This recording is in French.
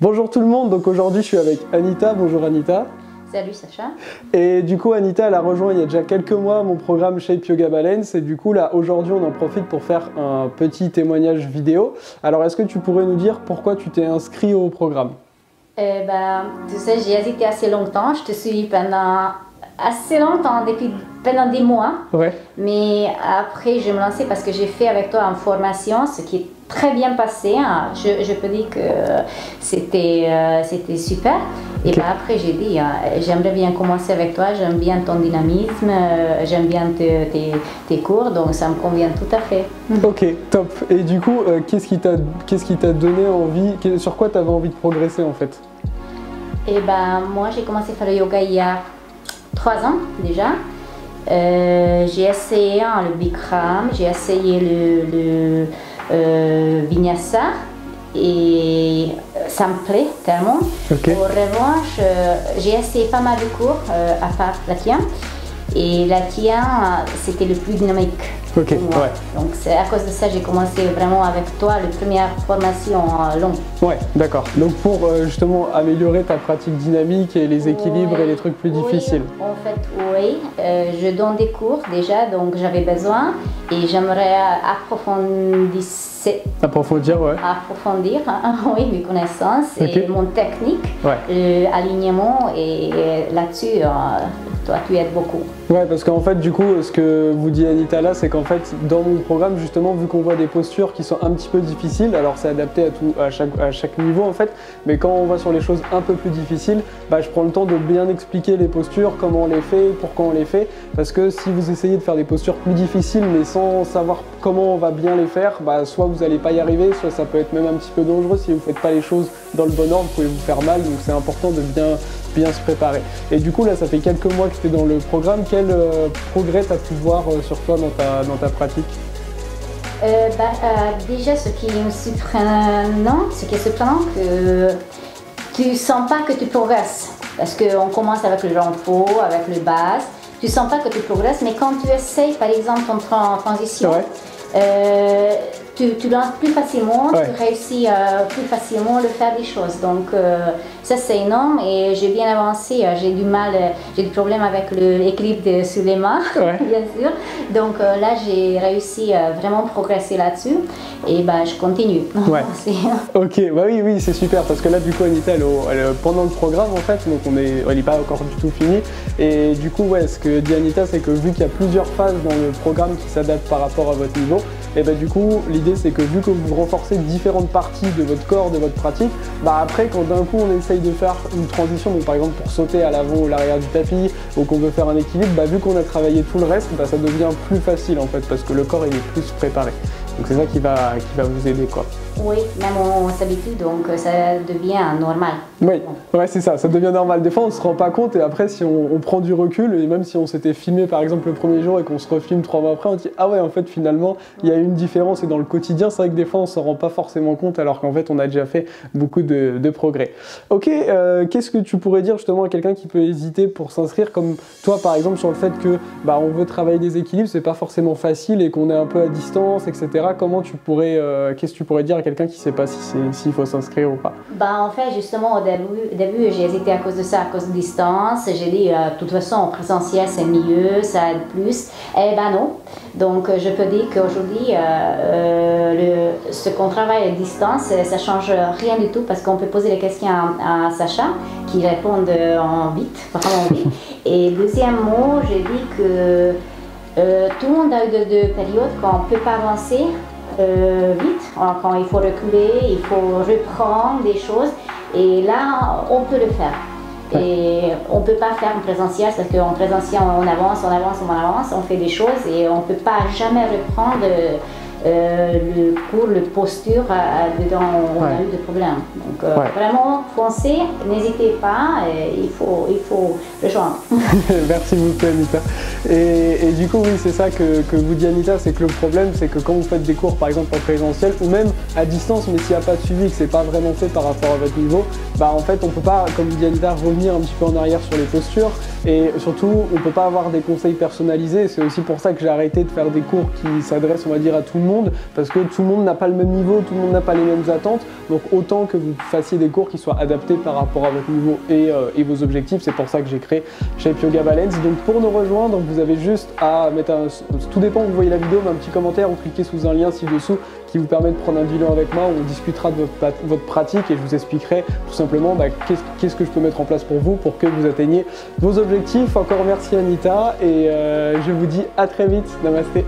Bonjour tout le monde, donc aujourd'hui je suis avec Anita. Bonjour Anita. Salut Sacha. Et du coup Anita elle a rejoint il y a déjà quelques mois mon programme Shape Yoga Balance et du coup là aujourd'hui on en profite pour faire un petit témoignage vidéo. Alors est-ce que tu pourrais nous dire pourquoi tu t'es inscrit au programme? Tu sais, j'ai hésité assez longtemps, je te suis pendant assez longtemps, pendant des mois. Ouais. Mais après je me lançais parce que j'ai fait avec toi une formation, ce qui est très bien passé. Hein. Je peux dire que c'était super. Et Okay. Après j'ai dit, j'aimerais bien commencer avec toi, j'aime bien ton dynamisme, j'aime bien tes cours, donc ça me convient tout à fait. Ok, top. Et du coup, qu'est-ce qui t'a donné envie, sur quoi tu avais envie de progresser en fait? Moi j'ai commencé à faire le yoga il y a 3 ans déjà. J'ai essayé le Bikram, j'ai essayé le Vinyasa et ça me plaît tellement. Ok. En revanche, j'ai essayé pas mal de cours à part la Tien. Et la Tien, c'était le plus dynamique. Ok, pour moi. ouais. Donc c'est à cause de ça que j'ai commencé vraiment avec toi, la première formation longue. Ouais, d'accord. Donc pour justement améliorer ta pratique dynamique et les équilibres et les trucs plus difficiles. En fait, oui. Je donne des cours déjà, donc j'avais besoin et j'aimerais Approfondir, ouais. approfondir oui, mes connaissances Okay. et mon technique, Ouais. alignement et là-dessus, toi tu aides beaucoup. Ouais, parce qu'en fait, du coup, ce que vous dit Anita là, c'est qu'en fait, dans mon programme, justement, vu qu'on voit des postures qui sont un petit peu difficiles, alors c'est adapté à chaque niveau en fait, mais quand on va sur les choses un peu plus difficiles, bah, je prends le temps de bien expliquer les postures, comment on les fait, pourquoi on les fait, parce que si vous essayez de faire des postures plus difficiles, mais sans savoir comment on va bien les faire, bah, soit vous n'allez pas y arriver, soit ça peut être même un petit peu dangereux si vous ne faites pas les choses dans le bon ordre, vous pouvez vous faire mal, donc c'est important de bien se préparer. Et du coup là ça fait quelques mois que tu es dans le programme, quel progrès tu as pu voir sur toi dans ta pratique? Déjà, ce qui est surprenant, que tu sens pas que tu progresses. Parce qu'on commence avec le renfort, avec le bas, tu sens pas que tu progresses, mais quand tu essayes, par exemple, en transition, Ouais. tu lances plus facilement, Ouais. tu réussis plus facilement à faire des choses. Donc ça c'est énorme et j'ai bien avancé. J'ai du problème avec l'équilibre sur les mains, Ouais. bien sûr. Donc là j'ai réussi à vraiment progresser là-dessus et je continue. Ouais. Ok, bah oui, c'est super parce que là du coup Anita elle est pendant le programme en fait, donc elle n'est pas encore du tout finie. Et du coup ouais, ce que dit Anita c'est que vu qu'il y a plusieurs phases dans le programme qui s'adaptent par rapport à votre niveau, et bah du coup l'idée c'est que vu que vous renforcez différentes parties de votre corps, de votre pratique, bah après quand d'un coup on essaye de faire une transition, donc par exemple pour sauter à l'avant ou l'arrière du tapis, ou qu'on veut faire un équilibre, bah vu qu'on a travaillé tout le reste, bah ça devient plus facile en fait parce que le corps il est plus préparé. Donc c'est ça qui va vous aider quoi. Oui, même on s'habitue, donc ça devient normal. Oui, ouais, c'est ça devient normal. Des fois on se rend pas compte et après si on prend du recul et même si on s'était filmé par exemple le premier jour et qu'on se refilme 3 mois après, on dit ah ouais en fait finalement il y a une différence et dans le quotidien c'est vrai que des fois on s'en rend pas forcément compte alors qu'en fait on a déjà fait beaucoup de progrès. Ok, qu'est-ce que tu pourrais dire justement à quelqu'un qui peut hésiter pour s'inscrire comme toi par exemple sur le fait que bah, on veut travailler des équilibres, c'est pas forcément facile et qu'on est un peu à distance etc. Comment tu pourrais, qu'est-ce que tu pourrais dire à quelqu'un qui sait pas s'il faut s'inscrire ou pas? En fait, justement, au début j'ai hésité à cause de ça, à cause de distance. J'ai dit, de toute façon, en présentiel, c'est mieux, ça aide plus. Eh ben non. Donc, je peux dire qu'aujourd'hui, ce qu'on travaille à distance, ça change rien du tout parce qu'on peut poser les questions à Sacha qui répondent en vite, vraiment vite. Et deuxièmement, j'ai dit que tout le monde a eu de périodes quand on ne peut pas avancer vite, quand il faut reculer, il faut reprendre des choses et là on peut le faire. Et on ne peut pas faire en présentiel parce qu'en présentiel on avance, on fait des choses et on ne peut pas jamais reprendre le cours, le posture dedans on a eu des problèmes. Donc vraiment foncez, n'hésitez pas, il faut rejoindre. Merci beaucoup Anita. Et du coup oui c'est ça que vous dit Anita, c'est que le problème c'est que quand vous faites des cours par exemple en présentiel ou même à distance mais s'il n'y a pas de suivi, que c'est pas vraiment fait par rapport à votre niveau, bah en fait on peut pas, comme vous dit Anita, revenir un petit peu en arrière sur les postures et surtout on peut pas avoir des conseils personnalisés. C'est aussi pour ça que j'ai arrêté de faire des cours qui s'adressent on va dire à tout le monde monde, parce que tout le monde n'a pas le même niveau, tout le monde n'a pas les mêmes attentes. Donc autant que vous fassiez des cours qui soient adaptés par rapport à votre niveau et vos objectifs. C'est pour ça que j'ai créé Shape Yoga Balance. Donc pour nous rejoindre, vous avez juste à mettre tout dépend où vous voyez la vidéo, mais un petit commentaire ou cliquez sous un lien ci-dessous qui vous permet de prendre un bilan avec moi, où on discutera de votre pratique et je vous expliquerai tout simplement qu'est-ce que je peux mettre en place pour vous pour que vous atteigniez vos objectifs. Encore merci Anita et je vous dis à très vite. Namasté.